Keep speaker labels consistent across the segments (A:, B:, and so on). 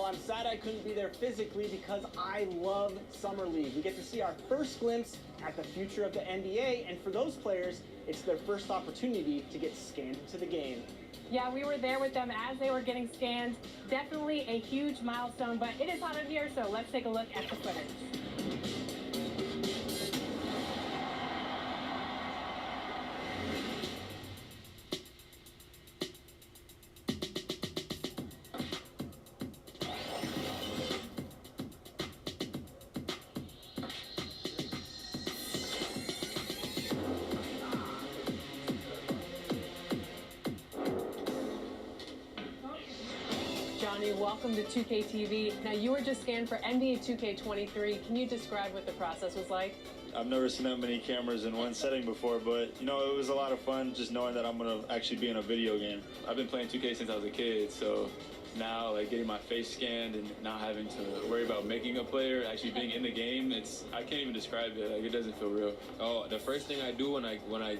A: Well, I'm sad I couldn't be there physically because I love Summer League. We get to see our first glimpse at the future of the NBA, and for those players, it's their first opportunity to get scanned into the game.
B: Yeah, we were there with them as they were getting scanned. Definitely a huge milestone, but it is hot in here, so let's take a look at the footage. Johnny, welcome to 2K TV. Now, you were just scanned for NBA 2K23. Can you describe what the process was like?
C: I've never seen that many cameras in one setting before, but, you know, it was a lot of fun just knowing that I'm going to actually be in a video game.
D: I've been playing 2K since I was a kid, so now, like, getting my face scanned and not having to worry about making a player, actually being in the game, I can't even describe it. Like, it doesn't feel real. Oh, the first thing I do when I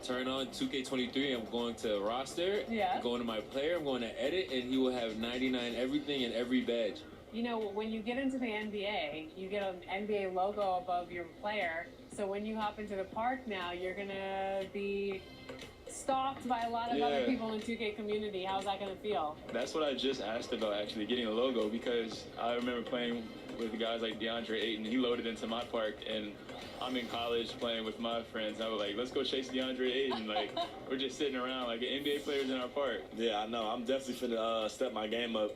D: turn on 2K23, I'm going to roster, I'm going to my player, I'm going to edit, and he will have 99 everything and every badge.
B: You know, when you get into the NBA, you get an NBA logo above your player. So when you hop into the park now, you're going to be stalked by a lot of other people in the 2K community. How's that going to feel?
D: That's what I just asked about, actually, getting a logo, because I remember playing with guys like DeAndre Ayton. He loaded into my park, and I'm in college playing with my friends. I was like, let's go chase DeAndre Ayton. Like, we're just sitting around like NBA players in our park.
C: Yeah, I know. I'm definitely finna step my game up.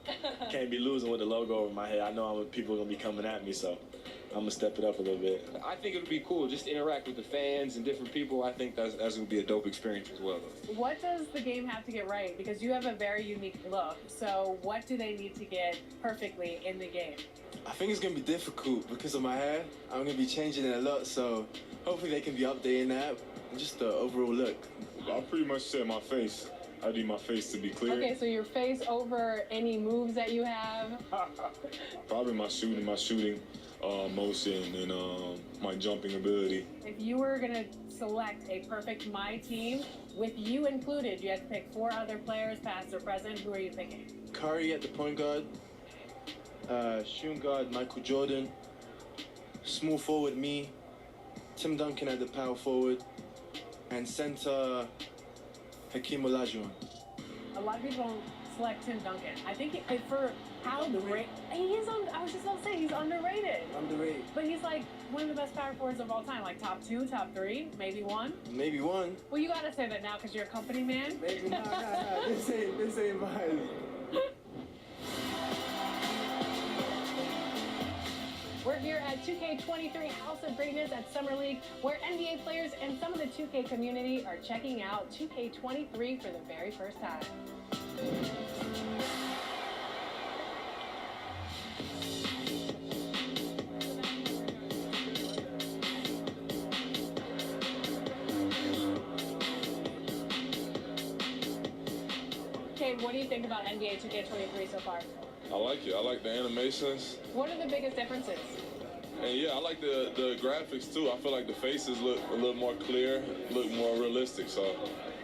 C: Can't be losing with the logo over my head. I know people are going to be coming at me, so I'm going to step it up a little bit.
E: I think it would be cool just to interact with the fans and different people. I think that's going to be a dope experience as well.
B: What does the game have to get right? Because you have a very unique look. So what do they need to get perfectly in the game?
F: I think it's going to be difficult because of my hair. I'm going to be changing it a lot, so hopefully they can be updating that. Just the overall look.
G: I pretty much said my face. I need my face to be clear.
B: Okay, so your face over any moves that you have?
G: Probably my shooting motion and my jumping ability.
B: If you were going to select a perfect My Team, with you included, you had to pick 4 other players, past or present. Who are you picking?
F: Curry at the point guard. Shooting guard, Michael Jordan. Small forward, me. Tim Duncan at the power forward. And center, Hakeem Olajuwon.
B: A lot of people don't select Tim Duncan. I think for how great he is, I was just about to say, he's underrated.
F: Underrated.
B: But he's like one of the best power forwards of all time, like top 2, top 3, maybe 1.
F: Maybe 1.
B: Well, you gotta say that now because you're a company man.
F: Maybe nah. This ain't mine.
B: We're here at 2K23 House of Greatness at Summer League, where NBA players and some of the 2K community are checking out 2K23 for the very first time. Okay, what do you think about NBA 2K23 so far?
G: I like it. I like the animations.
B: What are the biggest differences?
G: And yeah, I like the graphics too. I feel like the faces look a little more clear, look more realistic. So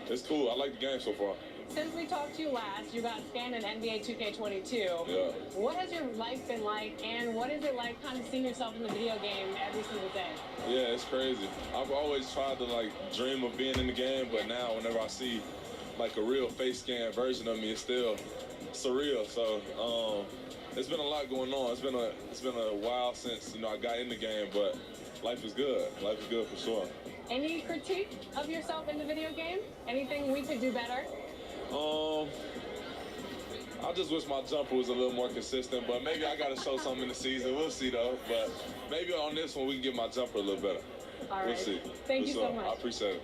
G: it's cool. I like the game so far.
B: Since we talked to you last, you got scanned in NBA 2K22.
G: Yeah.
B: What has your life been like, and what is it like kind of seeing yourself in the video game every single day?
G: Yeah, it's crazy. I've always tried to like dream of being in the game, but now whenever I see like a real face scan version of me, it's still surreal. So it's been a lot going on. It's been a while since I got in the game, but life is good. Life is good for sure.
B: Any critique of yourself in the video game? Anything we could do better?
G: I just wish my jumper was a little more consistent, but maybe I got to show something in the season. We'll see though. But maybe on this one we can get my jumper a little better.
B: All right.
G: We'll see.
B: Thank you so much.
G: I appreciate it.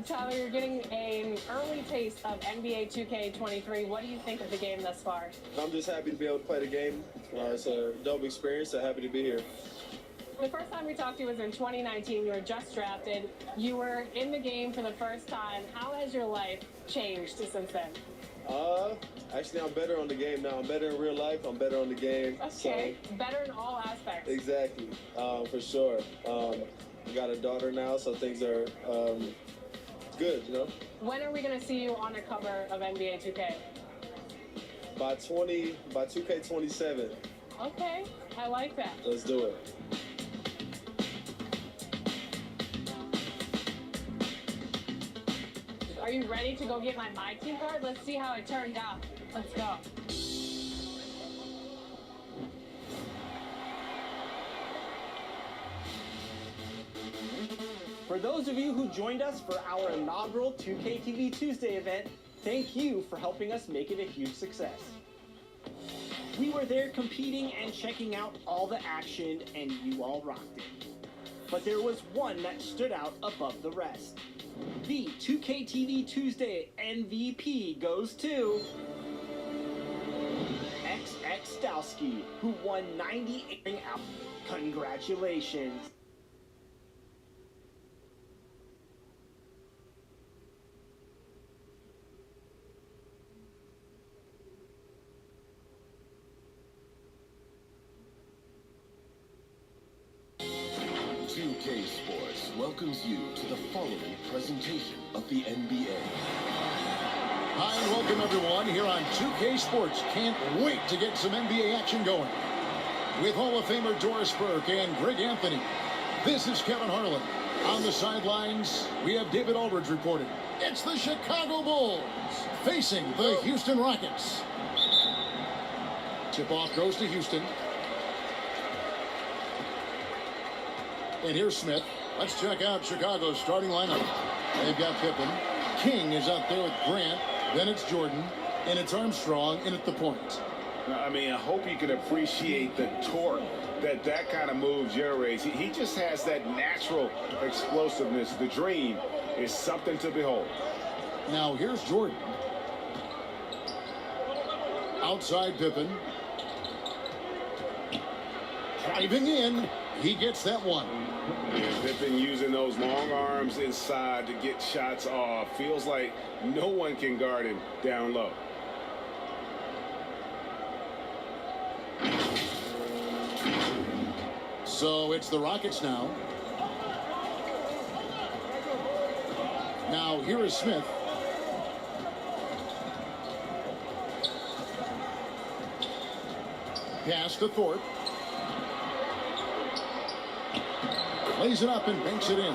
B: Tyler, you're getting an early taste of NBA 2K23. What do you think of the game thus far?
H: I'm just happy to be able to play the game. It's a dope experience, so happy to be here.
B: The first time we talked to you was in 2019. You were just drafted. You were in the game for the first time. How has your life changed since then?
H: Actually, I'm better on the game now. I'm better in real life. I'm better on the game.
B: Okay. Better in all aspects.
H: Exactly. For sure. I got a daughter now, so things are good, you know?
B: When are we going to see you on the cover of NBA 2K?
H: By 2K27.
B: Okay. I like that.
H: Let's do it.
B: Are you ready to go get my team card? Let's see how it turned out. Let's go.
A: For those of you who joined us for our inaugural 2K TV Tuesday event, thank you for helping us make it a huge success. We were there competing and checking out all the action, and you all rocked it. But there was one that stood out above the rest. The 2K TV Tuesday MVP goes to XX Stowski, who won 98 out. Congratulations.
I: Sports welcomes you to the following presentation of the NBA.
J: Hi and welcome everyone here on 2K Sports. Can't wait to get some NBA action going. With Hall of Famer Doris Burke and Greg Anthony, this is Kevin Harlan. On the sidelines, we have David Aldridge reporting. It's the Chicago Bulls facing the Houston Rockets. Tip-off goes to Houston. And here's Smith. Let's check out Chicago's starting lineup. They've got Pippen. King is out there with Grant. Then it's Jordan. And it's Armstrong in at the point.
K: I mean, I hope you can appreciate the torque that kind of move generates. He just has that natural explosiveness. The dream is something to behold.
J: Now here's Jordan. Outside Pippen. Driving in. He gets that one.
K: Yeah, Pippen using those long arms inside to get shots off. Feels like no one can guard him down low.
J: So it's the Rockets now. Now here is Smith. Pass to Thorpe. Lays it up and banks it in.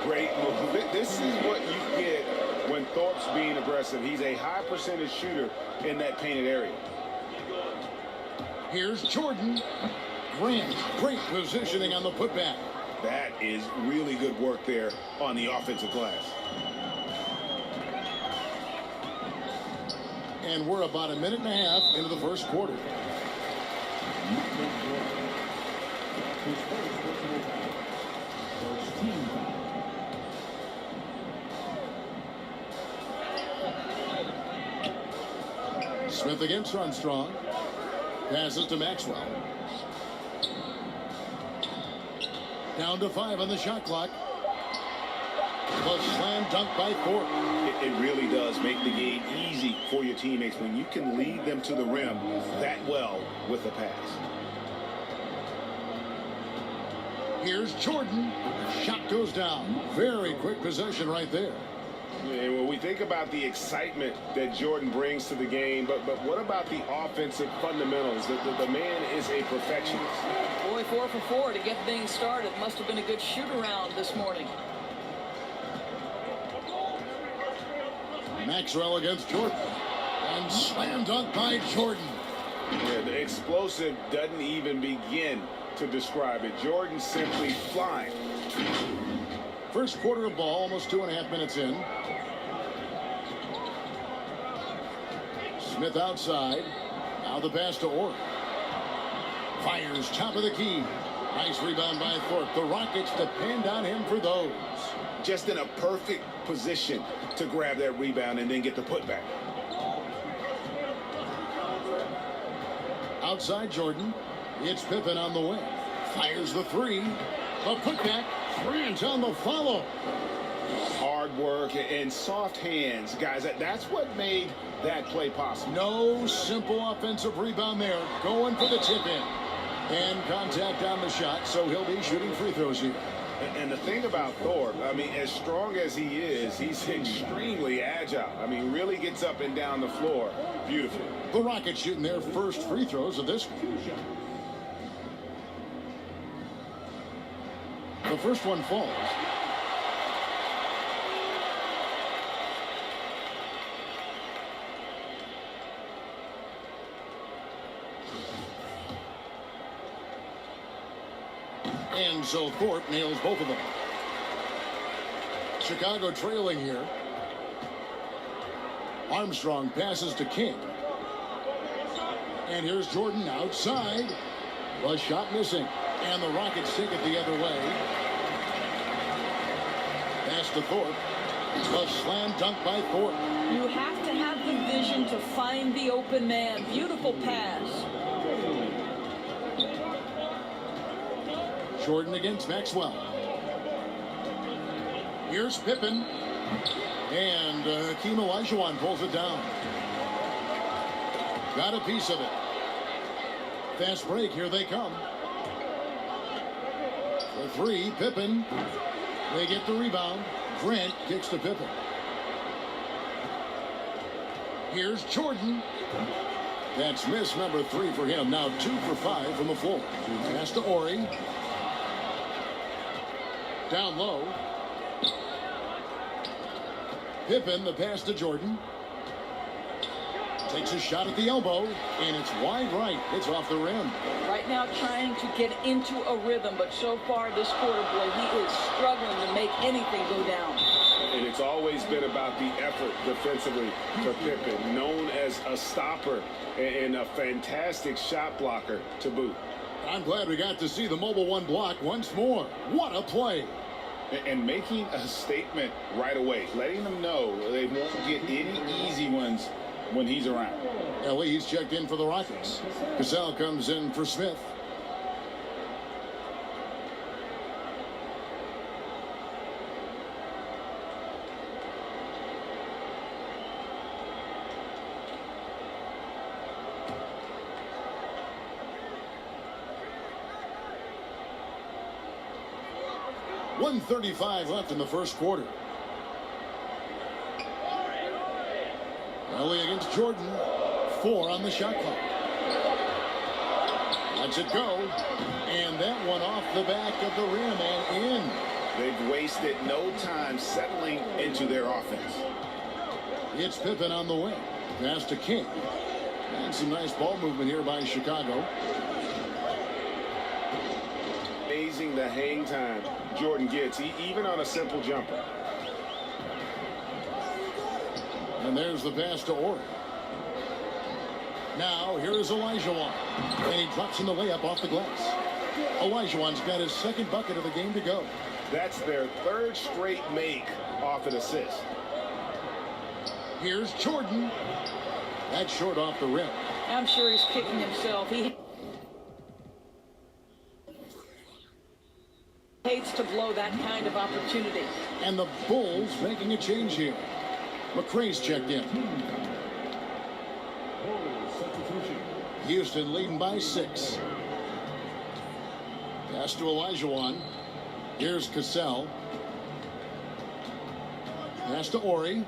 K: Great move. This is what you get when Thorpe's being aggressive. He's a high percentage shooter in that painted area.
J: Here's Jordan. Grant, great positioning on the putback.
K: That is really good work there on the offensive glass.
J: And we're about a minute and a half into the first quarter. Smith against Armstrong. Passes to Maxwell. Down to 5 on the shot clock. The slam dunk by Thorpe.
K: It really does make the game easy for your teammates when you can lead them to the rim that well with a pass.
J: Here's Jordan. The shot goes down. Very quick possession right there.
K: And when we think about the excitement that Jordan brings to the game, but what about the offensive fundamentals? The man is a perfectionist.
L: Boy, 4 for 4 to get things started. Must have been a good shoot-around this morning.
J: Maxwell against Jordan. And slam dunk by Jordan.
K: Yeah, the explosive doesn't even begin to describe it. Jordan simply flying.
J: First quarter of ball, almost 2.5 minutes in. Smith outside. Now the pass to Orr. Fires top of the key. Nice rebound by Thorpe. The Rockets depend on him for those.
K: Just in a perfect position to grab that rebound and then get the putback.
J: Outside Jordan. It's Pippen on the wing. Fires the three. The putback. Grant on the follow.
K: Hard hard work and soft hands, guys. That's what made that play possible.
J: No simple offensive rebound there. Going for the tip-in. And contact on the shot, so he'll be shooting free throws here.
K: And the thing about Thorpe, I mean, as strong as he is, he's extremely agile. I mean, really gets up and down the floor. Beautiful.
J: The Rockets shooting their first free throws of this game. The first one falls. And so Thorpe nails both of them. Chicago trailing here. Armstrong passes to King. And here's Jordan outside. The shot missing. And the Rockets take it the other way. Pass to Thorpe. A slam dunk by Thorpe.
L: You have to have the vision to find the open man. Beautiful pass.
J: Jordan against Maxwell. Here's Pippen. And Hakeem Olajuwon pulls it down. Got a piece of it. Fast break. Here they come. For three, Pippen. They get the rebound. Grant kicks to Pippen. Here's Jordan. That's miss number 3 for him. Now 2 for 5 from the floor. Pass to Ori. Down low. Pippen, the pass to Jordan. Takes a shot at the elbow, and it's wide right. It's off the rim.
L: Right now trying to get into a rhythm, but so far this quarter, boy, he is struggling to make anything go down.
K: And it's always been about the effort defensively for Pippen, known as a stopper and a fantastic shot blocker to boot.
J: I'm glad we got to see the mobile one block once more. What a play.
K: And making a statement right away, letting them know they won't get any easy ones when he's around.
J: He's checked in for the Rockets. Cassell comes in for Smith. .135 left in the first quarter. Ellie against Jordan. 4 on the shot clock. Lets it go. And that one off the back of the rim and in.
K: They've wasted no time settling into their offense.
J: It's Pippen on the wing. Pass to King. And some nice ball movement here by Chicago.
K: Amazing the hang time Jordan gets, even on a simple jumper.
J: And there's the pass to Ori. Now, here is Olajuwon. And he drops in the layup off the glass. Olajuwon's got his second bucket of the game to go.
K: That's their 3rd straight make off an assist.
J: Here's Jordan. That's short off the rim.
L: I'm sure he's kicking himself. He hates to blow that kind of opportunity.
J: And the Bulls making a change here. McRae's checked in. Houston leading by 6. Pass to Olajuwon. Here's Cassell. Pass to Ori.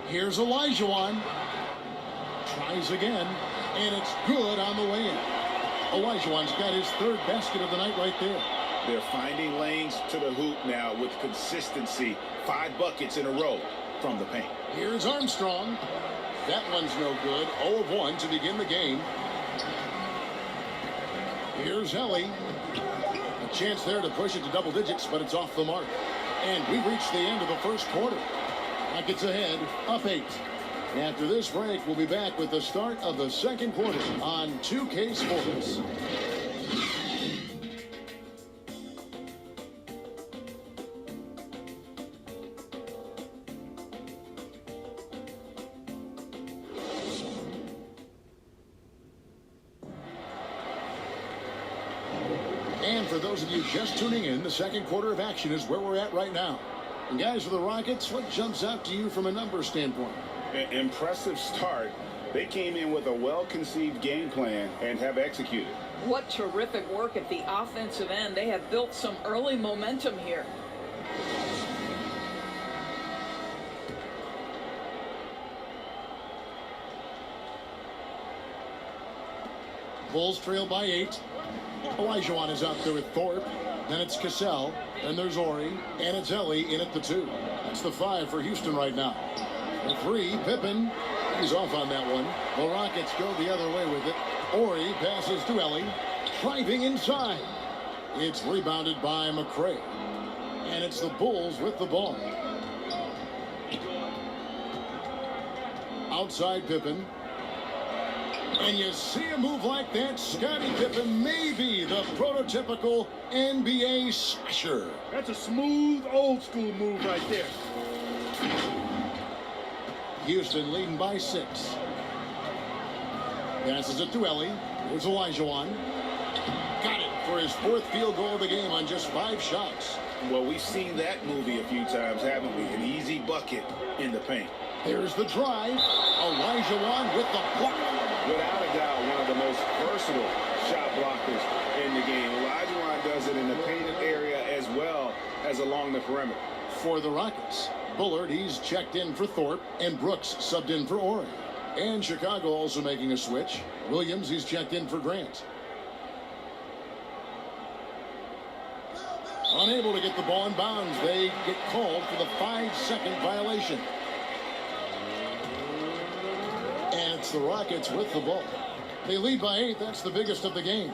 J: Here's Olajuwon. Tries again. And it's good on the way in. Olajuwon's got his 3rd basket of the night right there.
K: They're finding lanes to the hoop now with consistency. 5 buckets in a row from the paint.
J: Here's Armstrong. That one's no good. 0 of 1 to begin the game. Here's Ellie. A chance there to push it to double digits, but it's off the mark. And we've reached the end of the first quarter. Rockets ahead, up 8. After this break, we'll be back with the start of the second quarter on 2K Sports. And for those of you just tuning in, the second quarter of action is where we're at right now. And guys, for the Rockets, what jumps out to you from a numbers standpoint?
K: Impressive start. They came in with a well-conceived game plan and have executed.
L: What terrific work at the offensive end. They have built some early momentum here.
J: Bulls trail by 8. Olajuwon is out there with Thorpe. Then it's Cassell. Then there's Ori. And it's Ellie in at the 2. That's the 5 for Houston right now. The 3, Pippen. He's off on that one. The Rockets go the other way with it. Ori passes to Ellie. Driving inside. It's rebounded by McCray. And it's the Bulls with the ball. Outside Pippen. And you see a move like that, Scottie Pippen may be the prototypical NBA slasher.
M: That's a smooth, old-school move right there.
J: Houston leading by 6. Passes it to Ellie. Here's Olajuwon. Got it for his 4th field goal of the game on just 5 shots.
K: Well, we've seen that movie a few times, haven't we? An easy bucket in the paint.
J: There's the drive. Olajuwon with the block.
K: Without a doubt, one of the most versatile shot blockers in the game. Olajuwon does it in the painted area as well as along the perimeter.
J: For the Rockets, Bullard, he's checked in for Thorpe, and Brooks subbed in for Ori. And Chicago also making a switch. Williams, he's checked in for Grant. Unable to get the ball in bounds. They get called for the 5-second violation. And it's the Rockets with the ball. They lead by 8. That's the biggest of the game.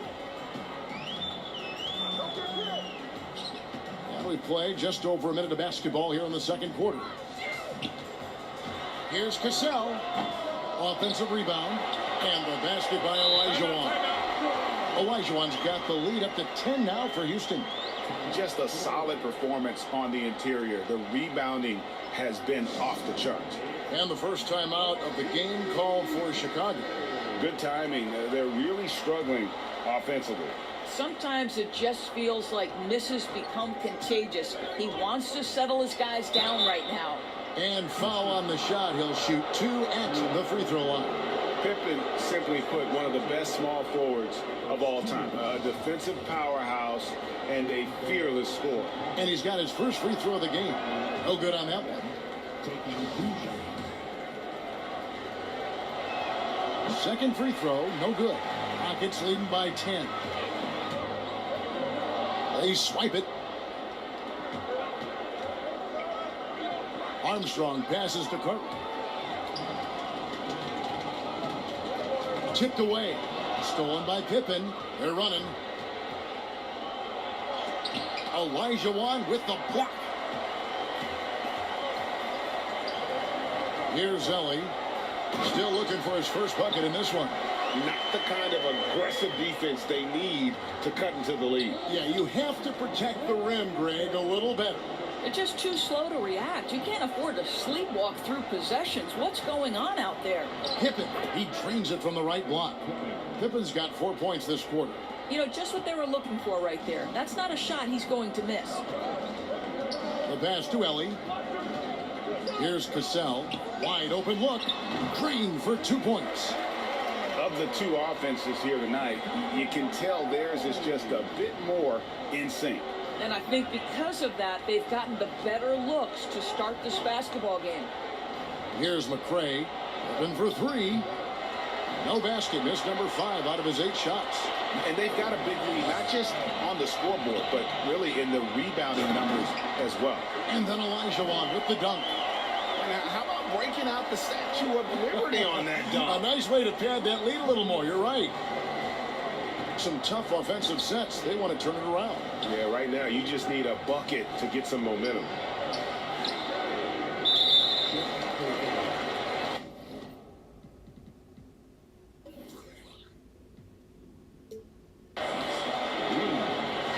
J: And we play just over a minute of basketball here in the second quarter. Here's Cassell. Offensive rebound. And the basket by Olajuwon. Olajuwon's got the lead up to 10 now for Houston.
K: Just a solid performance on the interior. The rebounding has been off the charts.
J: And the first time out of the game called for Chicago.
K: Good timing. They're really struggling offensively.
L: Sometimes it just feels like misses become contagious. He wants to settle his guys down right now.
J: And foul on the shot. He'll shoot 2 at the free throw line.
K: Pippen, simply put, one of the best small forwards of all time. A defensive powerhouse and a fearless scorer.
J: And he's got his first free throw of the game. No good on that one. Second free throw, no good. Rockets leading by 10. They swipe it. Armstrong passes to Carter. Tipped away. Stolen by Pippen. They're running. Olajuwon with the block. Here's Ellie. Still looking for his first bucket in this one.
K: Not the kind of aggressive defense they need to cut into the lead.
J: Yeah, you have to protect the rim, Greg, a little better.
L: They're just too slow to react. You can't afford to sleepwalk through possessions. What's going on out there?
J: Pippen, he drains it from the right block. Pippen's got 4 points this quarter.
L: You know, just what they were looking for right there. That's not a shot he's going to miss.
J: The pass to Ellie. Here's Cassell. Wide open look. Green for 2 points.
K: Of the two offenses here tonight, you can tell theirs is just a bit more in sync.
L: And I think because of that, they've gotten the better looks to start this basketball game.
J: Here's McCray. Open for 3. No basket. Missed number 5 out of his 8 shots.
K: And they've got a big lead, not just on the scoreboard, but really in the rebounding numbers as well.
J: And then Olajuwon with the dunk.
K: And how about breaking out the Statue of Liberty on that dunk?
J: A nice way to pad that lead a little more. You're right. Some tough offensive sets. They want to turn it around.
K: Yeah, right now you just need a bucket to get some momentum.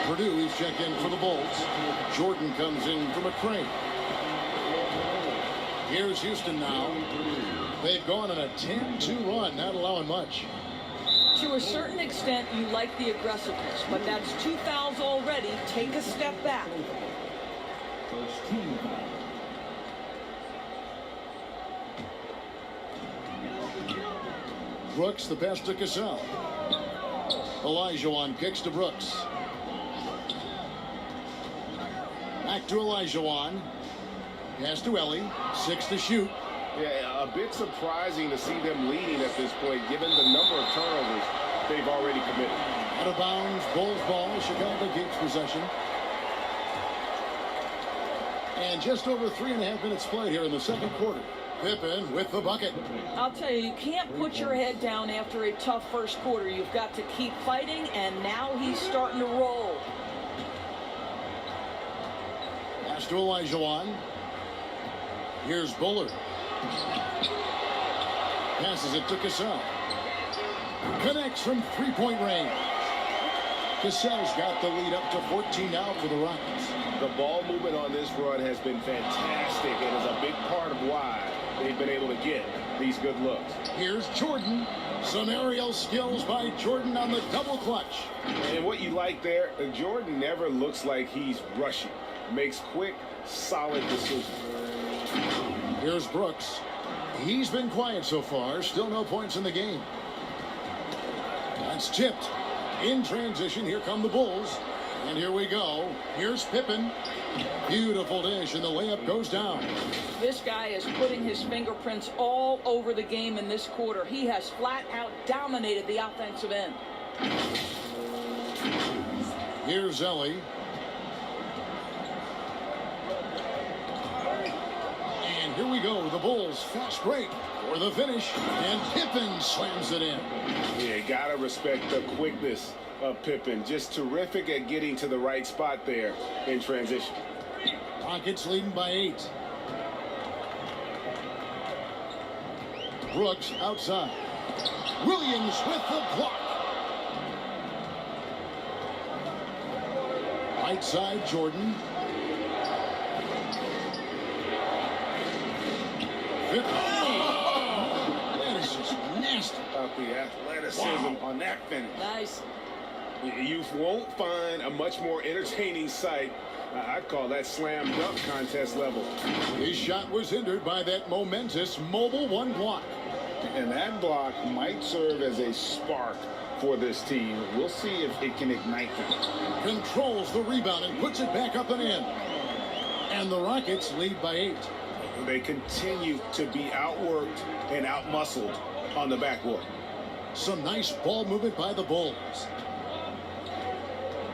J: Purdue, he's checked in for the Bulls. Jordan comes in for McCray. Here's Houston now. They've gone on a 10-2 run, not allowing much.
L: To a certain extent, you like the aggressiveness, but that's 2 fouls already. Take a step back.
J: Brooks, the pass to Cassell. Olajuwon kicks to Brooks. Back to Olajuwon. Pass to Ellie. 6 to shoot.
K: Yeah, a bit surprising to see them leading at this point, given the number of turnovers they've already committed.
J: Out of bounds, Bulls ball. Chicago keeps possession. And just over 3.5 minutes played here in the second quarter. Pippen with the bucket.
L: I'll tell you, you can't put your head down after a tough first quarter. You've got to keep fighting, and now he's starting to roll.
J: Pass to Olajuwon. Here's Bullard. Passes it to Cassell. Connects from three-point range. Cassell's got the lead up to 14 now for the Rockets.
K: The ball movement on this run has been fantastic and is a big part of why they've been able to get these good looks.
J: Here's Jordan. Some aerial skills by Jordan on the double clutch.
K: And what you like there, Jordan never looks like he's rushing. Makes quick, solid decisions.
J: Here's Brooks. He's been quiet so far. Still no points in the game. That's tipped. In transition, here come the Bulls. And here we go. Here's Pippen. Beautiful dish, and the layup goes down.
L: This guy is putting his fingerprints all over the game in this quarter. He has flat out dominated the offensive end.
J: Here's Ellie. And here we go. The Bulls fast break for the finish. And Pippen slams it in.
K: Yeah, you gotta respect the quickness of Pippen. Just terrific at getting to the right spot there in transition.
J: Rockets leading by 8. Brooks outside. Williams with the block. Right side, Jordan. That is just nasty.
K: About the athleticism on that finish.
L: Nice.
K: You won't find a much more entertaining sight. I'd call that slam dunk contest level.
J: His shot was hindered by that momentous mobile one block.
K: And that block might serve as a spark for this team. We'll see if it can ignite them.
J: Controls the rebound and puts it back up and in. And the Rockets lead by 8.
K: They continue to be outworked and outmuscled on the backboard.
J: Some nice ball movement by the Bulls.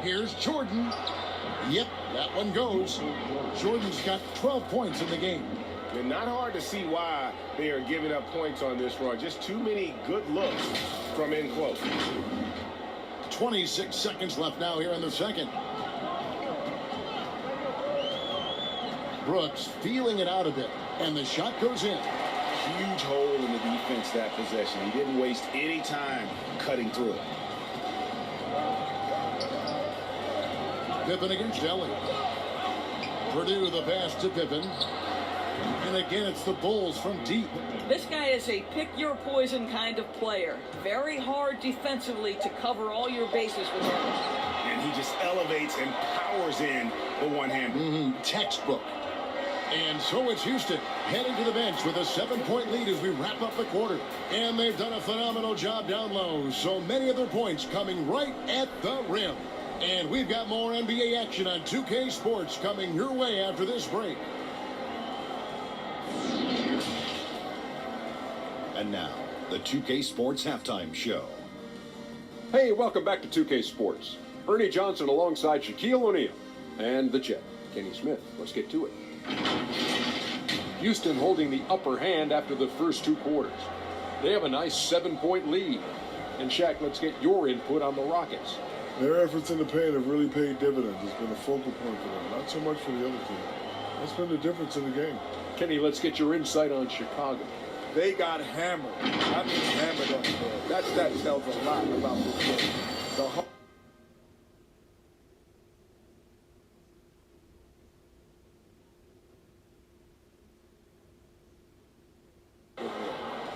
J: Here's Jordan. Yep, that one goes. Jordan's got 12 points in the game.
K: And not hard to see why they are giving up points on this run. Just too many good looks from in close.
J: 26 seconds left now here in the second. Brooks feeling it out a bit, and the shot goes in.
K: Huge hole in the defense that possession. He didn't waste any time cutting through it.
J: Pippen against Ellie. Purdue the pass to Pippen. And again, it's the Bulls from deep.
L: This guy is a pick-your-poison kind of player. Very hard defensively to cover all your bases with him.
K: And he just elevates and powers in the one-hander.
J: Textbook. And so it's Houston heading to the bench with a 7-point lead as we wrap up the quarter. And they've done a phenomenal job down low. So many of their points coming right at the rim. And we've got more NBA action on 2K Sports coming your way after this break.
I: And now, the 2K Sports Halftime Show.
N: Hey, welcome back to 2K Sports. Ernie Johnson alongside Shaquille O'Neal and the Jet, Kenny Smith. Let's get to it. Houston holding the upper hand after the first 2 quarters. They have a nice 7-point lead. And Shaq, let's get your input on the Rockets.
M: Their efforts in the paint have really paid dividends. It's been a focal point for them, not so much for the other team. That's been the difference in the game.
N: Kenny, let's get your insight on Chicago.
M: They got hammered. I mean hammered on the ball. That tells a lot about this game.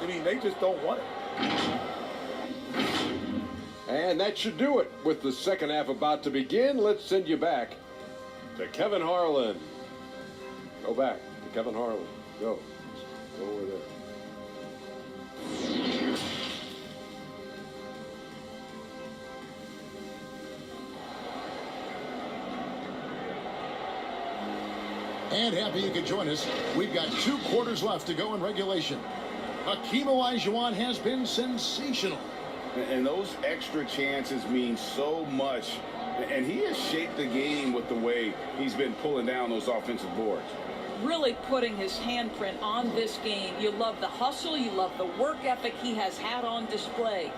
M: I mean, they just don't want it.
N: And that should do it. With the second half about to begin, let's send you back to Kevin Harlan. Go back to Kevin Harlan. Go. Go over there.
J: And happy you could join us. We've got 2 quarters left to go in regulation. Hakeem Olajuwon has been sensational.
K: And those extra chances mean so much. And he has shaped the game with the way he's been pulling down those offensive boards.
L: Really putting his handprint on this game. You love the hustle. You love the work ethic he has had on display.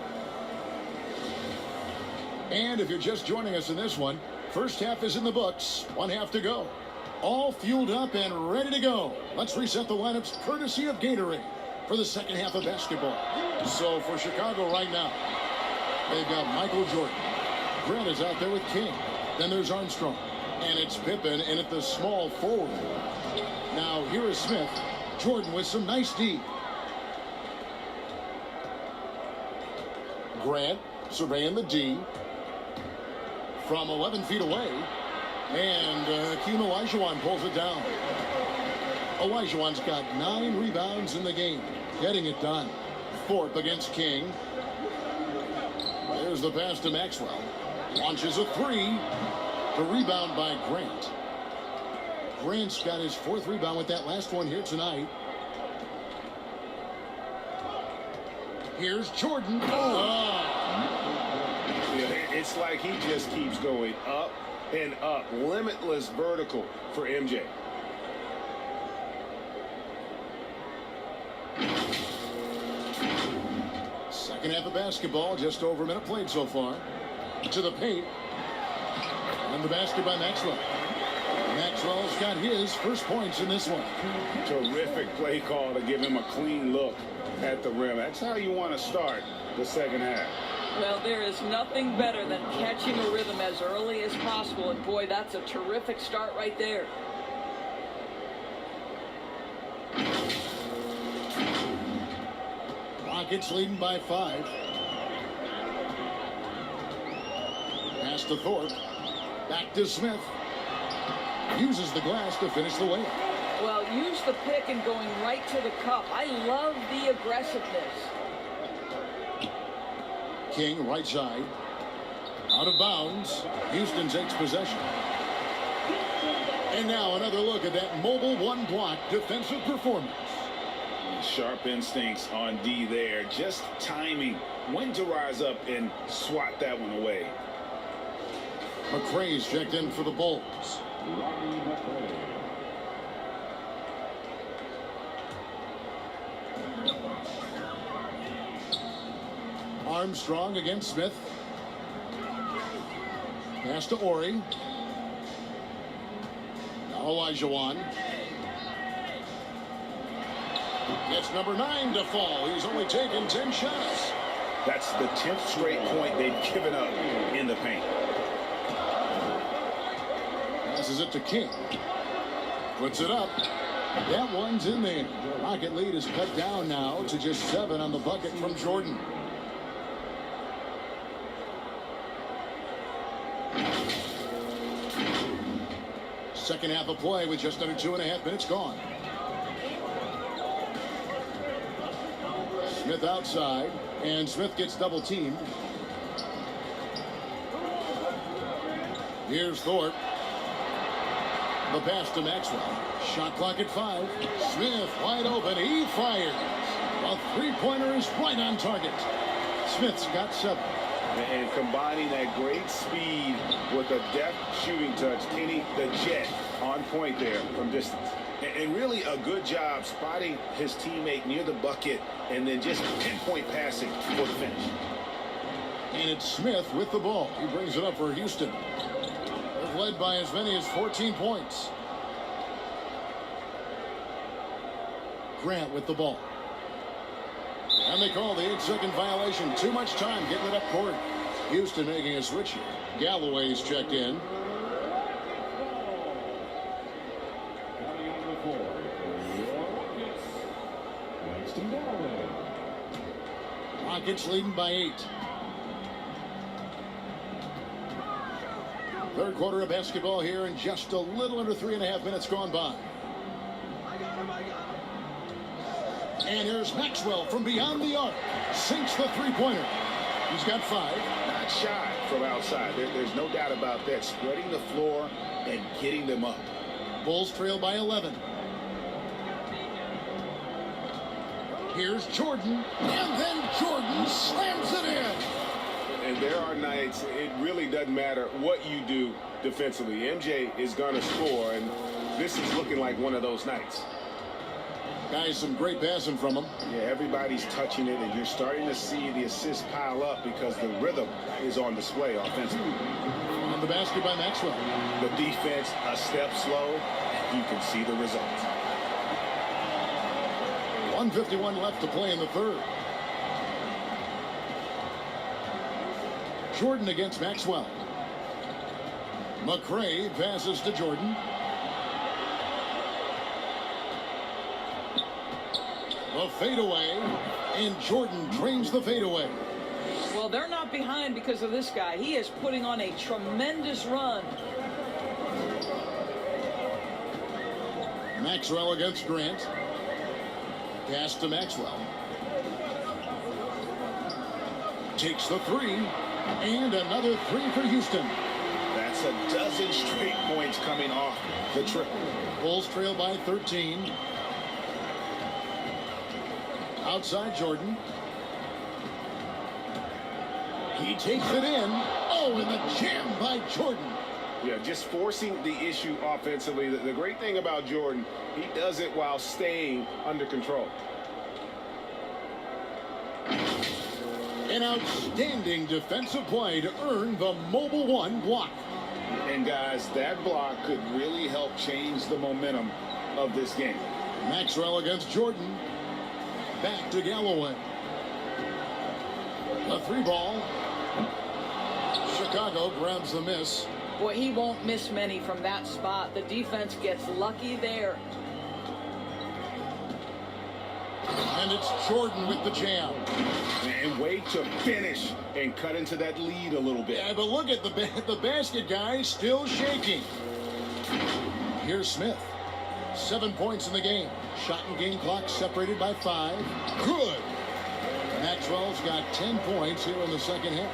J: And if you're just joining us in this one, first half is in the books. 1 half to go. All fueled up and ready to go. Let's reset the lineups courtesy of Gatorade for the second half of basketball. So for Chicago right now, they've got Michael Jordan. Grant is out there with King. Then there's Armstrong. And it's Pippen in at the small forward. Now here is Smith. Jordan with some nice D. Grant surveying the D. From 11 feet away. And Hakeem Olajuwon pulls it down. Olajuwon's got 9 rebounds in the game. Getting it done. Thorpe against King. There's the pass to Maxwell. Launches a 3. The rebound by Grant. Grant's got his 4th rebound with that last one here tonight. Here's Jordan. Oh.
K: It's like he just keeps going up and up. Limitless vertical for MJ.
J: Second half of basketball, just over a minute played so far. To the paint. And the basket by Maxwell. Maxwell's got his first points in this one.
K: Terrific play call to give him a clean look at the rim. That's how you want to start the second half.
L: Well, there is nothing better than catching a rhythm as early as possible. And boy, that's a terrific start right there.
J: Rockets leading by 5. Pass to Thorpe. Back to Smith. Uses the glass to finish the layup.
L: Well, use the pick and going right to the cup. I love the aggressiveness.
J: King right side. Out of bounds. Houston takes possession. And now another look at that mobile 1-block defensive performance.
K: Sharp instincts on D there. Just timing when to rise up and swat that one away.
J: McRae's checked in for the Bulls. Armstrong against Smith. Pass to Ori. Now Olajuwon. Gets number 9 to fall. He's only taken 10 shots.
K: That's the 10th straight point they've given up in the paint.
J: Passes it to King. Puts it up. That one's in there. The Rocket lead is cut down now to just 7 on the bucket from Jordan. Second half of play with just under 2.5 minutes gone. Smith outside, and Smith gets double teamed. Here's Thorpe. The pass to Maxwell. Shot clock at 5. Smith wide open. He fires. A 3-pointer is right on target. Smith's got 7.
K: And combining that great speed with a deft shooting touch, Kenny the Jet on point there from distance. And really a good job spotting his teammate near the bucket and then just pinpoint passing for the finish.
J: And it's Smith with the ball. He brings it up for Houston. They've led by as many as 14 points. Grant with the ball. And they call the 8-second violation. Too much time getting it up court. Houston making a switch here. Galloway's checked in. Rockets leading by 8. Third quarter of basketball here, and just a little under 3.5 minutes gone by. And here's Maxwell from beyond the arc. Sinks the three-pointer. He's got 5.
K: Not shy from outside. There's no doubt about that. Spreading the floor and getting them up.
J: Bulls trail by 11. Here's Jordan, and then Jordan slams it in.
K: And there are nights it really doesn't matter what you do defensively. MJ is going to score, and this is looking like one of those nights.
J: Guys, some great passing from him.
K: Yeah, everybody's touching it, and you're starting to see the assists pile up because the rhythm is on display offensively.
J: On the basket by Maxwell.
K: The defense a step slow, and you can see the results.
J: 1:51 left to play in the third. Jordan against Maxwell. McCray passes to Jordan. The fadeaway, and Jordan drains the fadeaway.
L: Well, they're not behind because of this guy. He is putting on a tremendous run.
J: Maxwell against Grant. Pass to Maxwell. Takes the 3, and another 3 for Houston.
K: That's a dozen straight points coming off the triple.
J: Bulls trail by 13. Outside Jordan. He takes it in. Oh, and the jam by Jordan.
K: Yeah, just forcing the issue offensively. The great thing about Jordan, he does it while staying under control.
J: An outstanding defensive play to earn the Mobile One block.
K: And guys, that block could really help change the momentum of this game.
J: Maxwell against Jordan. Back to Galloway. A 3-ball. Chicago grabs the miss.
L: Boy, he won't miss many from that spot. The defense gets lucky there.
J: And it's Jordan with the jam.
K: And way to finish and cut into that lead a little bit.
J: Yeah, but look at the basket guy still shaking. Here's Smith. 7 points in the game. Shot and game clock separated by 5. Good. Maxwell's got 10 points here in the second half.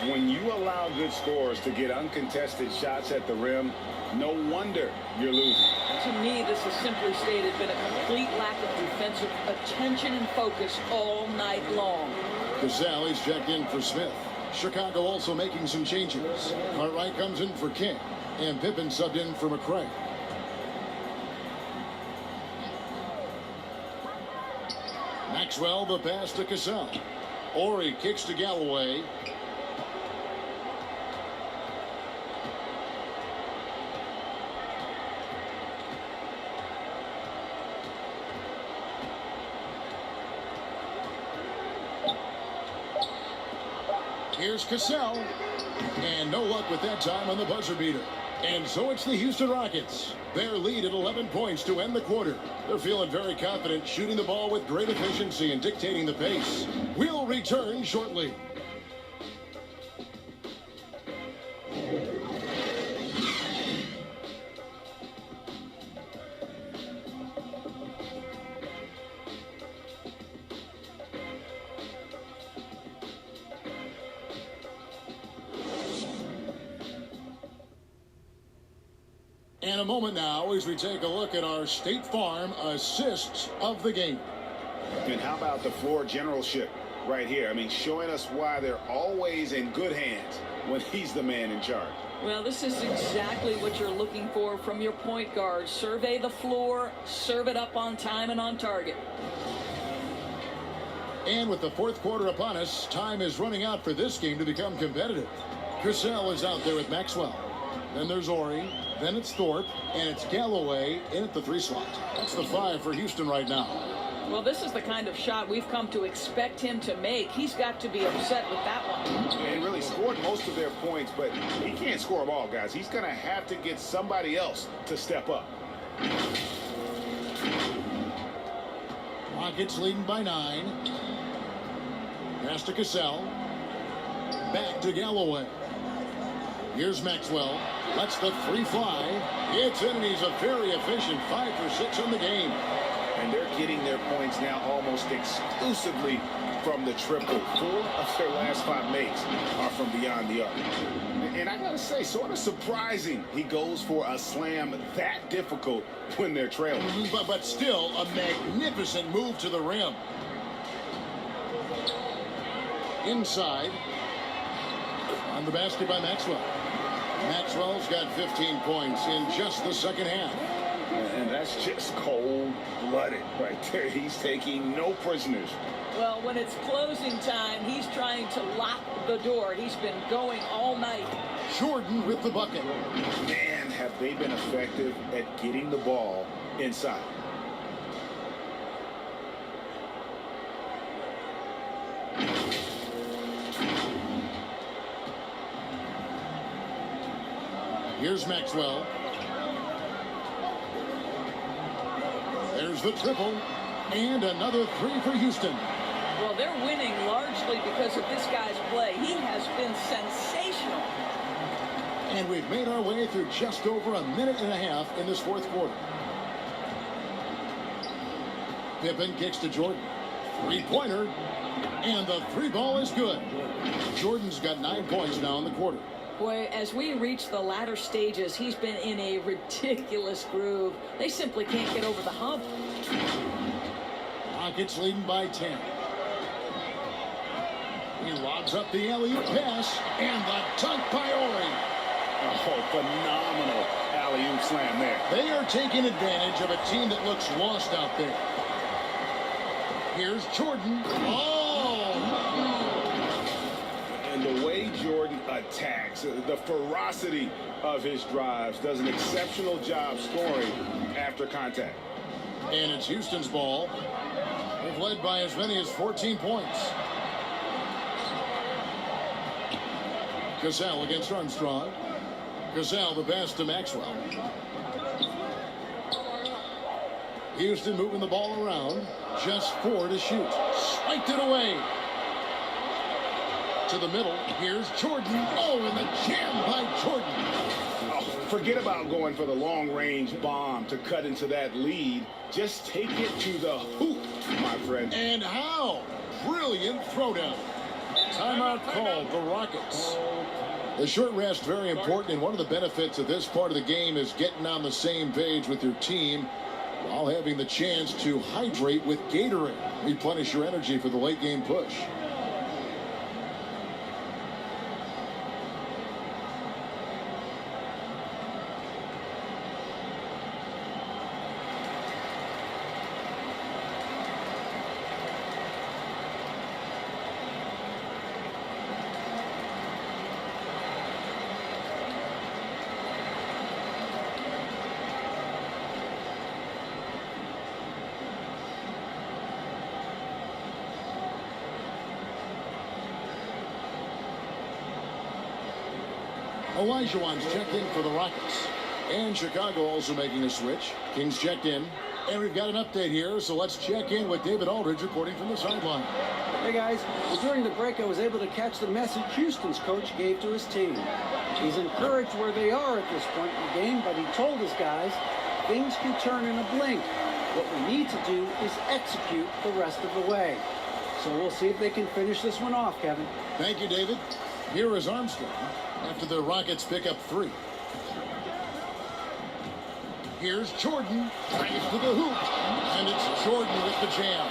K: When you allow good scorers to get uncontested shots at the rim, no wonder you're losing.
L: To me, this has simply stated been a complete lack of defensive attention and focus all night long.
J: Cassell checked in for Smith. Chicago also making some changes. Cartwright comes in for King, and Pippen subbed in for McCray. Maxwell, the pass to Cassell. Ori kicks to Galloway. Here's Cassell. And no luck with that time on the buzzer beater. And so it's the Houston Rockets. Their lead at 11 points to end the quarter. They're feeling very confident, shooting the ball with great efficiency and dictating the pace. We'll return shortly. In a moment now, as we take a look at our State Farm assists of the game.
K: And how about the floor generalship right here? I mean, showing us why they're always in good hands when he's the man in charge.
L: Well, this is exactly what you're looking for from your point guard. Survey the floor, serve it up on time and on target.
J: And with the fourth quarter upon us, time is running out for this game to become competitive. Cassell is out there with Maxwell. Then there's Ori. Then it's Thorpe, and it's Galloway in at the 3 slot. That's the 5 for Houston right now.
L: Well, this is the kind of shot we've come to expect him to make. He's got to be upset with that one.
K: Yeah, he really scored most of their points, but he can't score them all, guys. He's going to have to get somebody else to step up.
J: Rockets leading by 9. Pass to Cassell. Back to Galloway. Here's Maxwell. Lets the three fly. It's in, and he's a very efficient 5 for 6 on the game.
K: And they're getting their points now almost exclusively from the triple. 4 of their last 5 makes are from beyond the arc. And I gotta say, sort of surprising he goes for a slam that difficult when they're trailing.
J: But still a magnificent move to the rim. Inside. On the basket by Maxwell. Maxwell's got 15 points in just the second half.
K: And that's just cold-blooded right there. He's taking no prisoners.
L: Well, when it's closing time, he's trying to lock the door. He's been going all night.
J: Jordan with the bucket.
K: Man, have they been effective at getting the ball inside.
J: Here's Maxwell. There's the triple. And another 3 for Houston.
L: Well, they're winning largely because of this guy's play. He has been sensational.
J: And we've made our way through just over a minute and a half in this fourth quarter. Pippen kicks to Jordan. Three-pointer. And the 3 ball is good. Jordan's got 9 points now in the quarter.
L: Boy, as we reach the latter stages, he's been in a ridiculous groove. They simply can't get over the hump.
J: Rockets leading by 10. He lobs up the alley-oop pass, and the dunk by Ori.
K: Oh, phenomenal alley-oop slam there.
J: They are taking advantage of a team that looks lost out there. Here's Jordan. Oh!
K: And the way Jordan attacks, the ferocity of his drives, does an exceptional job scoring after contact.
J: And it's Houston's ball. They've led by as many as 14 points. Cassell against Armstrong. Cassell the pass to Maxwell. Houston moving the ball around. Just 4 to shoot. Spiked it away. To the middle. Here's Jordan. Oh, and the jam by Jordan.
K: Oh, forget about going for the long-range bomb to cut into that lead. Just take it to the hoop, my friend.
J: And how? Brilliant throwdown. Timeout called, the Rockets. The short rest, very important, and one of the benefits of this part of the game is getting on the same page with your team while having the chance to hydrate with Gatorade. Replenish your energy for the late game push. Olajuwon's checked in for the Rockets. And Chicago also making a switch. Kings checked in. And we've got an update here, so let's check in with David Aldridge reporting from the sideline.
O: Hey guys, during the break I was able to catch the message Houston's coach gave to his team. He's encouraged where they are at this point in the game, but he told his guys things can turn in a blink. What we need to do is execute the rest of the way. So we'll see if they can finish this one off, Kevin.
J: Thank you, David. Here is Armstrong after the Rockets pick up 3. Here's Jordan, drives to the hoop, and it's Jordan with the jam.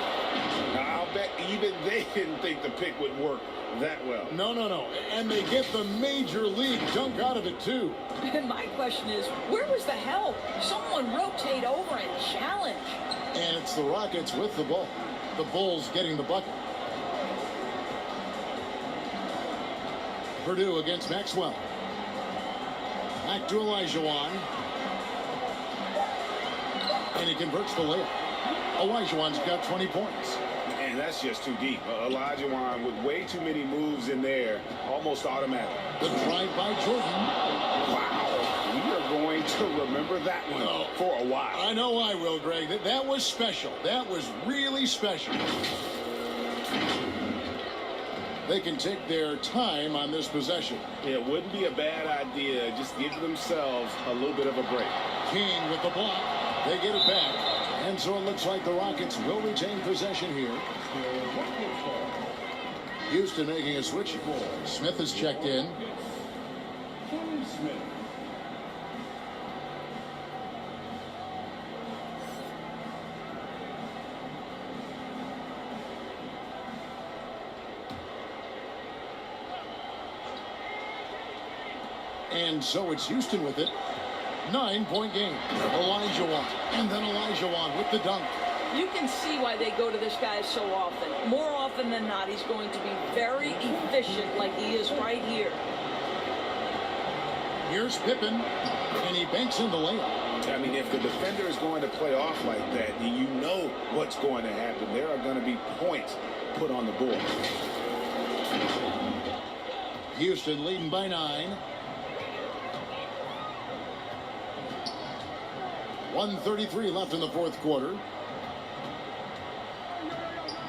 K: Now, I'll bet even they didn't think the pick would work that well.
J: No. And they get the major league dunk out of it, too.
L: And my question is, where was the help? Someone rotate over and challenge.
J: And it's the Rockets with the ball. The Bulls getting the bucket. Purdue against Maxwell. Back to Olajuwon. And he converts the layup. Olajuwon's got 20 points.
K: And that's just too deep. Olajuwon with way too many moves in there. Almost automatic.
J: The drive by Jordan.
K: Wow. We are going to remember that one for a while.
J: I know I will, Greg. That was special. That was really special. they can take their time on this possession.
K: It wouldn't be a bad idea. Just give themselves a little bit of a break.
J: King with the block. They get it back. And so it looks like the Rockets will retain possession here. Houston making a switch. Smith is checked in. And so it's Houston with it. 9-point game. Olajuwon. And then Olajuwon with the dunk.
L: You can see why they go to this guy so often. More often than not, he's going to be very efficient like he is right here.
J: Here's Pippen, and he banks in the layup.
K: I mean, if the defender is going to play off like that, you know what's going to happen. There are going to be points put on the board.
J: Houston leading by 9. 1:33 left in the fourth quarter.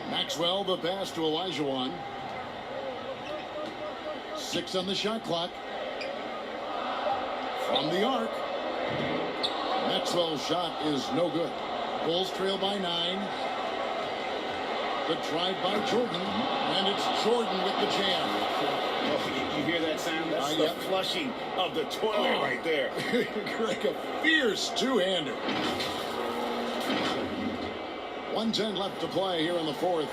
J: Maxwell, the pass to Olajuwon. 6 on the shot clock. From the arc. Maxwell's shot is no good. Bulls trail by 9. The drive by Jordan. And it's Jordan with the jam.
K: Oh, you hear that sound? That's the flushing of the toilet right there.
J: Like a fierce two-hander. 1:10 left to play here in the fourth.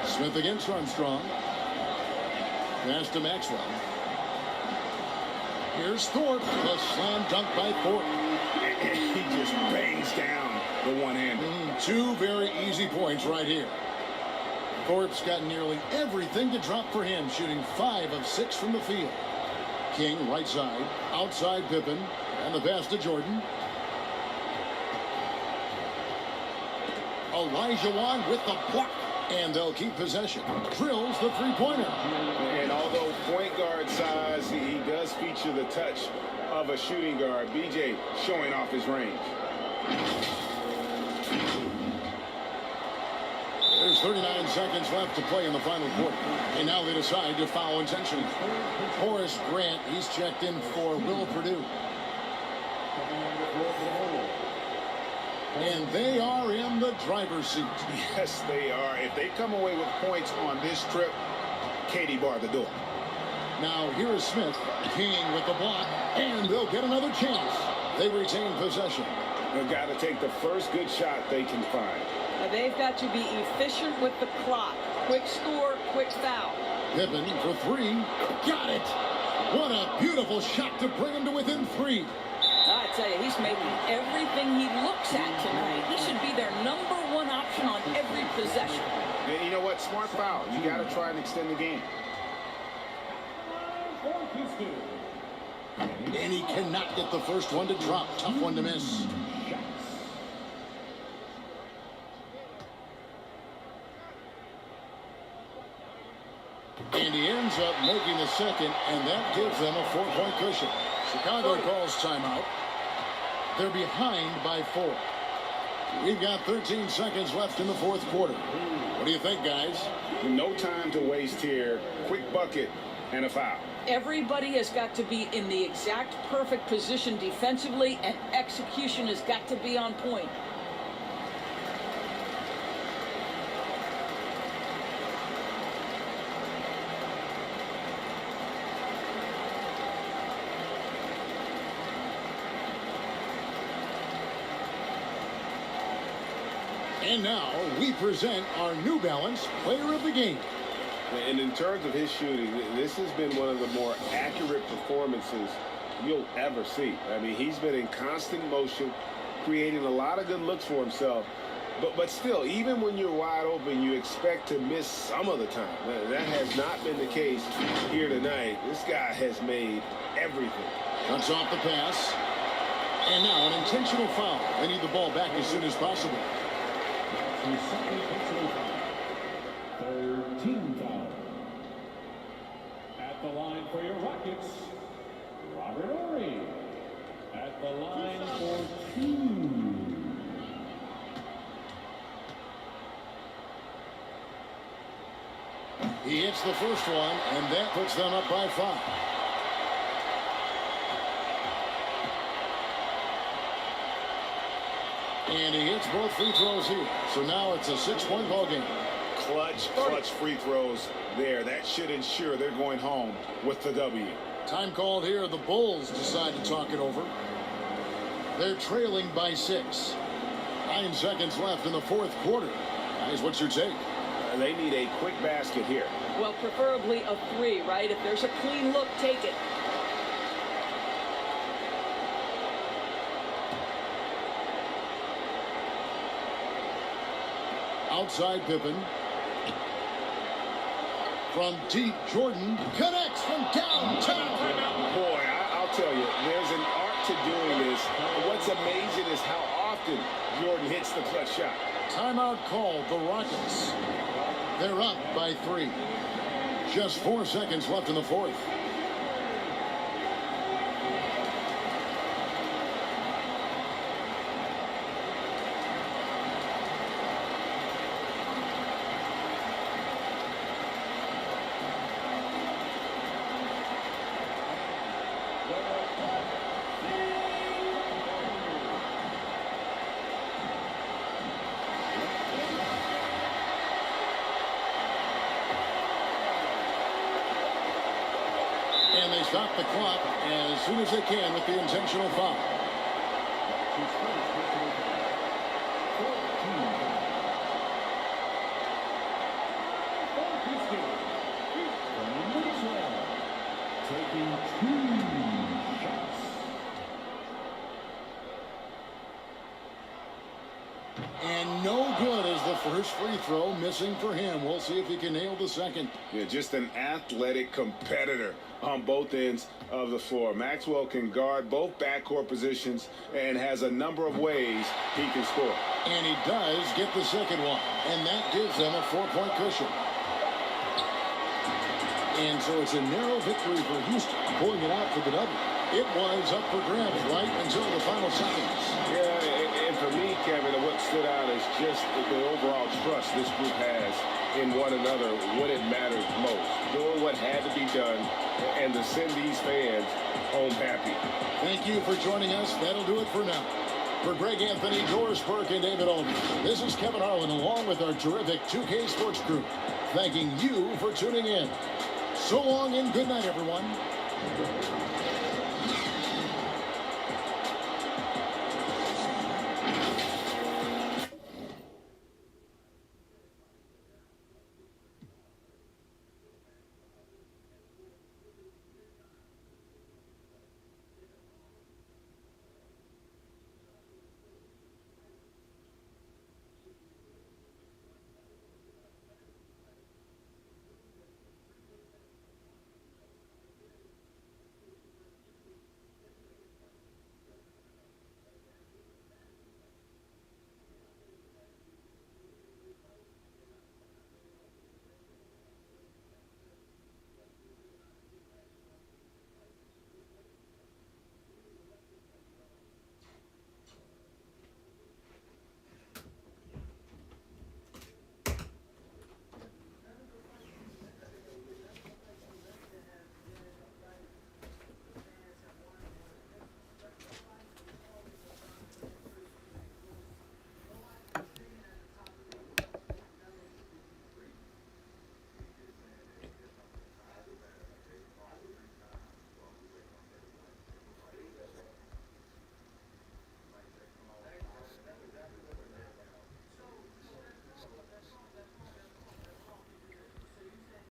J: Smith against Armstrong. Pass to Maxwell. Here's Thorpe. The slam dunk by Thorpe.
K: He just bangs down the one-hander.
J: 2 very easy points right here. Thorpe's got nearly everything to drop for him, shooting 5 of 6 from the field. King right side, outside Pippen, and the pass to Jordan. Olajuwon with the block, and they'll keep possession. Drills the three-pointer.
K: And although point guard size, he does feature the touch of a shooting guard. BJ showing off his range.
J: There's 39 seconds left to play in the final quarter. And now they decide to foul intentionally. Horace Grant, he's checked in for Will Purdue. And they are in the driver's seat.
K: Yes, they are. If they come away with points on this trip, Katie barred the door.
J: Now here is Smith. King with the block. And they'll get another chance. They retain possession.
K: They've got to take the first good shot they can find.
L: Now they've got to be efficient with the clock. Quick score, quick foul.
J: Pippen for 3. Got it. What a beautiful shot to bring him to within 3.
L: I tell you, he's making everything he looks at tonight. He should be their #1 option on every possession.
K: And you know what? Smart foul. You got to try and extend the game.
J: And he cannot get the first one to drop. Tough one to miss. And he ends up making the second, and that gives them a 4-point cushion. Chicago calls timeout. They're behind by 4. We've got 13 seconds left in the fourth quarter. What do you think, guys?
K: No time to waste here. Quick bucket and a foul.
L: Everybody has got to be in the exact perfect position defensively, and execution has got to be on point.
J: And now we present our New Balance Player of the Game.
K: And in terms of his shooting, this has been one of the more accurate performances you'll ever see. I mean, he's been in constant motion, creating a lot of good looks for himself. But still, even when you're wide open, you expect to miss some of the time. That has not been the case here tonight. This guy has made everything.
J: Cuts off the pass. And now an intentional foul. They need the ball back as soon as possible.
P: 13 foul. At the line for your Rockets, Robert Horry. At the line for 2.
J: He hits the first one, and that puts them up by 5. And he hits both free throws here. So now it's a 6-point ball game.
K: Clutch free throws there. That should ensure they're going home with the W.
J: Time called here. The Bulls decide to talk it over. They're trailing by 6. 9 seconds left in the fourth quarter. Guys, what's your take?
K: They need a quick basket here.
L: Well, preferably a 3, right? If there's a clean look, take it.
J: Outside Pippen. From deep, Jordan connects from downtown.
K: Boy, I'll tell you, there's an art to doing this. What's amazing is how often Jordan hits the clutch shot.
J: Timeout called, the Rockets. They're up by 3. Just 4 seconds left in the fourth. And they stop the clock as soon as they can with the intentional foul.
P: Taking 2 shots.
J: And no good as the first free throw missing for him. We'll see if he can nail the second.
K: Yeah, just an athletic competitor on both ends of the floor. Maxwell can guard both backcourt positions and has a number of ways he can score.
J: And he does get the second one. And that gives them a 4-point cushion. And so it's a narrow victory for Houston, pulling it out for the W. It was up for grabs right until the final seconds.
K: Yeah, and for me, Kevin, what stood out is just the overall trust this group has in one another when it matters most. Doing what had to be done and to send these fans home happy.
J: Thank you for joining us. That'll do it for now. For Greg Anthony, Doris Burke, and David Olney, this is Kevin Harlan along with our terrific 2K Sports Group, thanking you for tuning in. So long and good night, everyone.